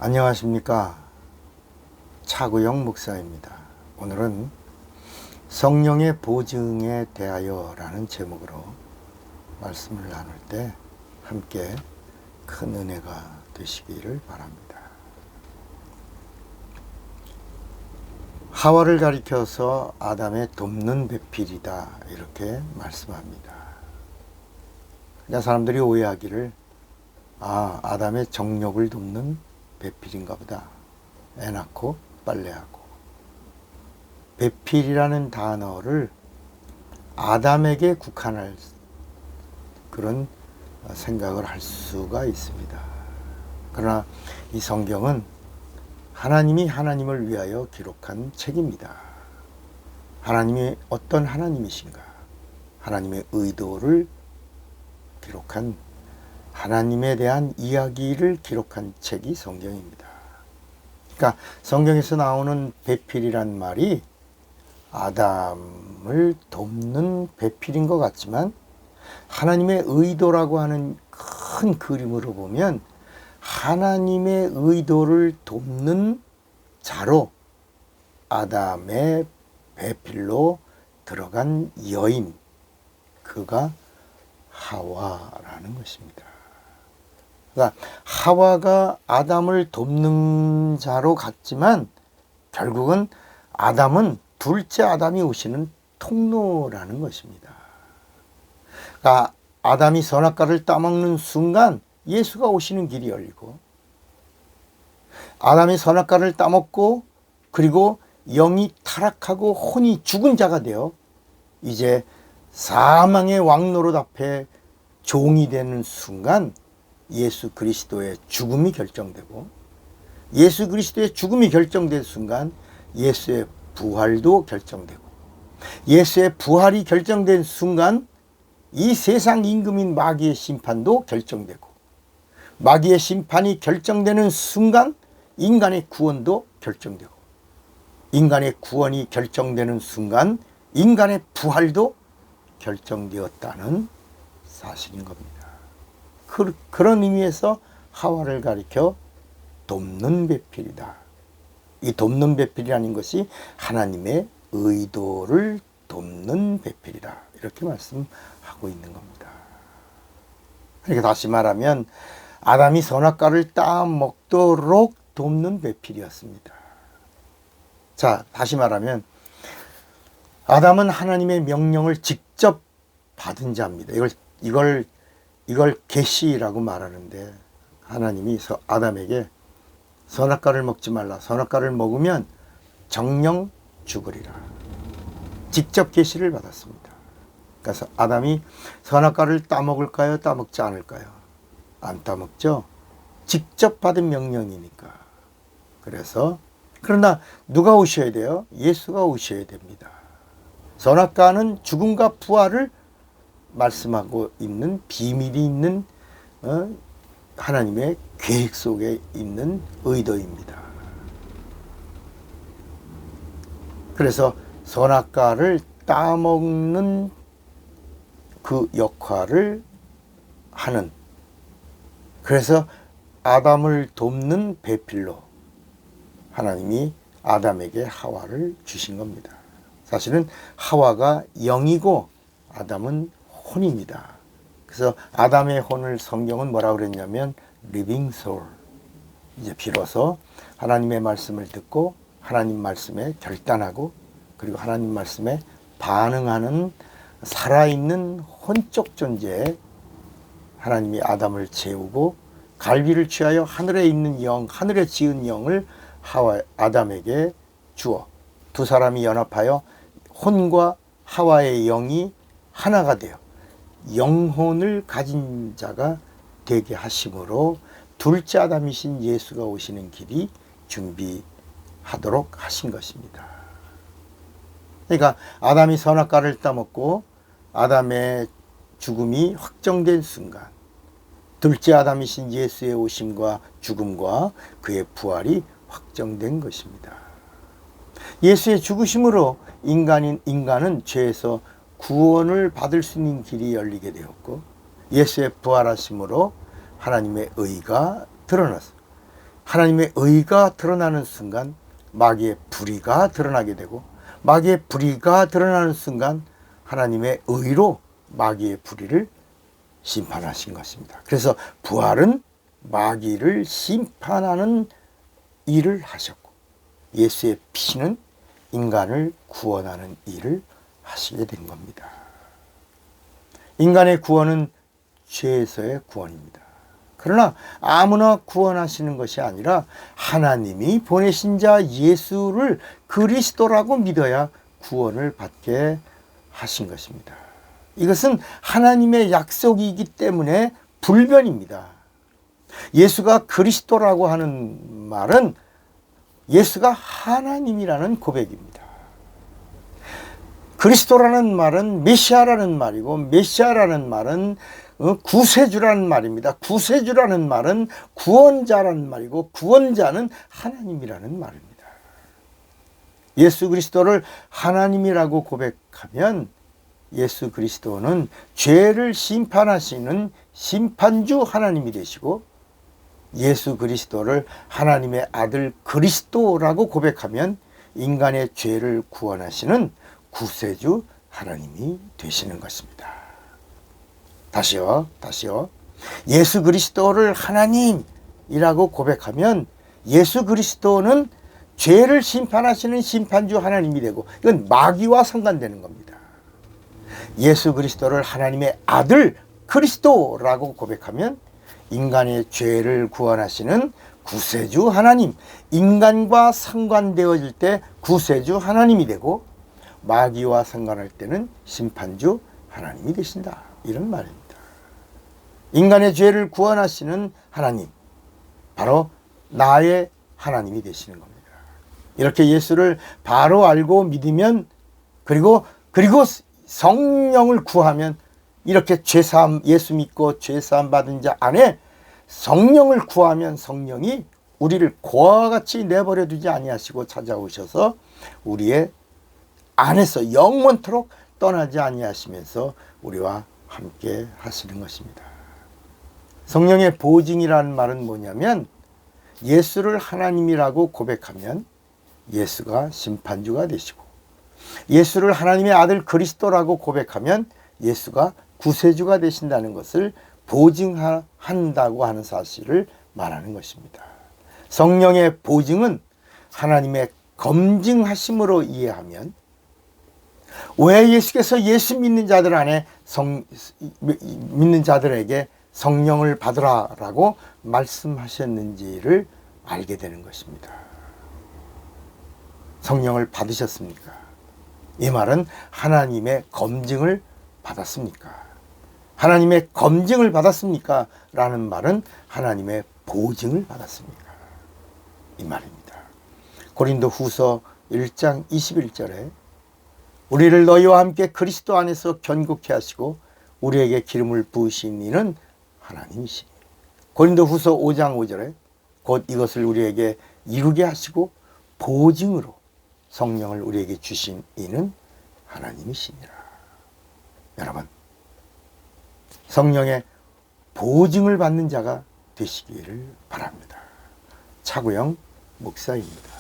안녕하십니까. 차구영 목사입니다. 오늘은 성령의 보증에 대하여 라는 제목으로 말씀을 나눌 때 함께 큰 은혜가 되시기를 바랍니다. 하와를 가리켜서 아담의 돕는 배필이다 이렇게 말씀합니다. 그러니까 사람들이 오해하기를 아담의 정욕을 돕는 배필인가 보다. 애 낳고 빨래하고. 배필이라는 단어를 아담에게 국한할 그런 생각을 할 수가 있습니다. 그러나 이 성경은 하나님이 하나님을 위하여 기록한 책입니다. 하나님이 어떤 하나님이신가? 하나님의 의도를 기록한, 하나님에 대한 이야기를 기록한 책이 성경입니다. 그러니까 성경에서 나오는 배필이란 말이 아담을 돕는 배필인 것 같지만 하나님의 의도라고 하는 큰 그림으로 보면 하나님의 의도를 돕는 자로 아담의 배필로 들어간 여인, 그가 하와라는 것입니다. 그러니까 하와가 아담을 돕는 자로 갔지만 결국은 아담은 둘째 아담이 오시는 통로라는 것입니다. 그러니까 아담이 선악과를 따먹는 순간 예수가 오시는 길이 열리고, 아담이 선악과를 따먹고 그리고 영이 타락하고 혼이 죽은 자가 되어 이제 사망의 왕노릇 앞에 종이 되는 순간 예수 그리스도의 죽음이 결정되고, 예수 그리스도의 죽음이 결정된 순간 예수의 부활도 결정되고, 예수의 부활이 결정된 순간 이 세상 임금인 마귀의 심판도 결정되고, 마귀의 심판이 결정되는 순간 인간의 구원도 결정되고, 인간의 구원이 결정되는 순간 인간의 부활도 결정되었다는 사실인 겁니다. 그런 의미에서 하와를 가리켜 돕는 배필이다. 이 돕는 배필이라는 것이 하나님의 의도를 돕는 배필이다. 이렇게 말씀하고 있는 겁니다. 그러니까 다시 말하면 아담이 선악과를 따먹도록 돕는 배필이었습니다. 자, 다시 말하면 아담은 하나님의 명령을 직접 받은 자입니다. 이걸 계시라고 말하는데, 하나님이 아담에게 선악과를 먹지 말라. 선악과를 먹으면 정령 죽으리라. 직접 계시를 받았습니다. 그래서 아담이 선악과를 따먹을까요? 따먹지 않을까요? 안 따먹죠. 직접 받은 명령이니까. 그래서 그러나 누가 오셔야 돼요? 예수가 오셔야 됩니다. 선악과는 죽음과 부활을 말씀하고 있는 비밀이 있는 하나님의 계획 속에 있는 의도입니다. 그래서 선악과를 따먹는 그 역할을 하는, 그래서 아담을 돕는 배필로 하나님이 아담에게 하와를 주신 겁니다. 사실은 하와가 영이고 아담은 혼입니다. 그래서 아담의 혼을 성경은 뭐라고 그랬냐면 living soul. 이제 비로소 하나님의 말씀을 듣고 하나님 말씀에 결단하고 그리고 하나님 말씀에 반응하는 살아있는 혼적 존재에 하나님이 아담을 재우고 갈비를 취하여 하늘에 있는 영, 하늘에 지은 영을 아담에게 주어 두 사람이 연합하여 혼과 하와의 영이 하나가 되어 영혼을 가진 자가 되게 하심으로 둘째 아담이신 예수가 오시는 길이 준비하도록 하신 것입니다. 그러니까 아담이 선악과를 따먹고 아담의 죽음이 확정된 순간 둘째 아담이신 예수의 오심과 죽음과 그의 부활이 확정된 것입니다. 예수의 죽으심으로 인간은 죄에서 구원을 받을 수 있는 길이 열리게 되었고, 예수의 부활하심으로 하나님의 의가 드러났습니다. 하나님의 의가 드러나는 순간 마귀의 불의가 드러나게 되고, 마귀의 불의가 드러나는 순간 하나님의 의로 마귀의 불의를 심판하신 것입니다. 그래서 부활은 마귀를 심판하는 일을 하셨고, 예수의 피는 인간을 구원하는 일을 하시게 된 겁니다. 인간의 구원은 죄에서의 구원입니다. 그러나 아무나 구원하시는 것이 아니라 하나님이 보내신 자 예수를 그리스도라고 믿어야 구원을 받게 하신 것입니다. 이것은 하나님의 약속이기 때문에 불변입니다. 예수가 그리스도라고 하는 말은 예수가 하나님이라는 고백입니다. 그리스도라는 말은 메시아라는 말이고, 메시아라는 말은 구세주라는 말입니다. 구세주라는 말은 구원자라는 말이고, 구원자는 하나님이라는 말입니다. 예수 그리스도를 하나님이라고 고백하면 예수 그리스도는 죄를 심판하시는 심판주 하나님이 되시고, 예수 그리스도를 하나님의 아들 그리스도라고 고백하면 인간의 죄를 구원하시는 구세주 하나님이 되시는 것입니다. 다시요. 예수 그리스도를 하나님이라고 고백하면 예수 그리스도는 죄를 심판하시는 심판주 하나님이 되고, 이건 마귀와 상관되는 겁니다. 예수 그리스도를 하나님의 아들 그리스도라고 고백하면 인간의 죄를 구원하시는 구세주 하나님, 인간과 상관되어질 때 구세주 하나님이 되고, 마귀와 상관할 때는 심판주 하나님이 되신다, 이런 말입니다. 인간의 죄를 구원하시는 하나님, 바로 나의 하나님이 되시는 겁니다. 이렇게 예수를 바로 알고 믿으면, 그리고 성령을 구하면, 이렇게 죄사함, 예수 믿고 죄사함 받은 자 안에 성령을 구하면 성령이 우리를 고아와 같이 내버려 두지 아니하시고 찾아오셔서 우리의 안에서 영원토록 떠나지 아니하시면서 우리와 함께 하시는 것입니다. 성령의 보증이라는 말은 뭐냐면, 예수를 하나님이라고 고백하면 예수가 심판주가 되시고, 예수를 하나님의 아들 그리스도라고 고백하면 예수가 구세주가 되신다는 것을 보증한다고 하는 사실을 말하는 것입니다. 성령의 보증은 하나님의 검증하심으로 이해하면, 왜 예수께서 예수 믿는 자들 안에 믿는 자들에게 성령을 받으라라고 말씀하셨는지를 알게 되는 것입니다. 성령을 받으셨습니까? 이 말은 하나님의 검증을 받았습니까? 하나님의 검증을 받았습니까? 라는 말은 하나님의 보증을 받았습니까? 이 말입니다. 고린도 후서 1장 21절에 우리를 너희와 함께 그리스도 안에서 견고케 하시고 우리에게 기름을 부으신 이는 하나님이시니. 고린도 후서 5장 5절에 곧 이것을 우리에게 이루게 하시고 보증으로 성령을 우리에게 주신 이는 하나님이시니라. 여러분, 성령의 보증을 받는 자가 되시기를 바랍니다. 차구영 목사입니다.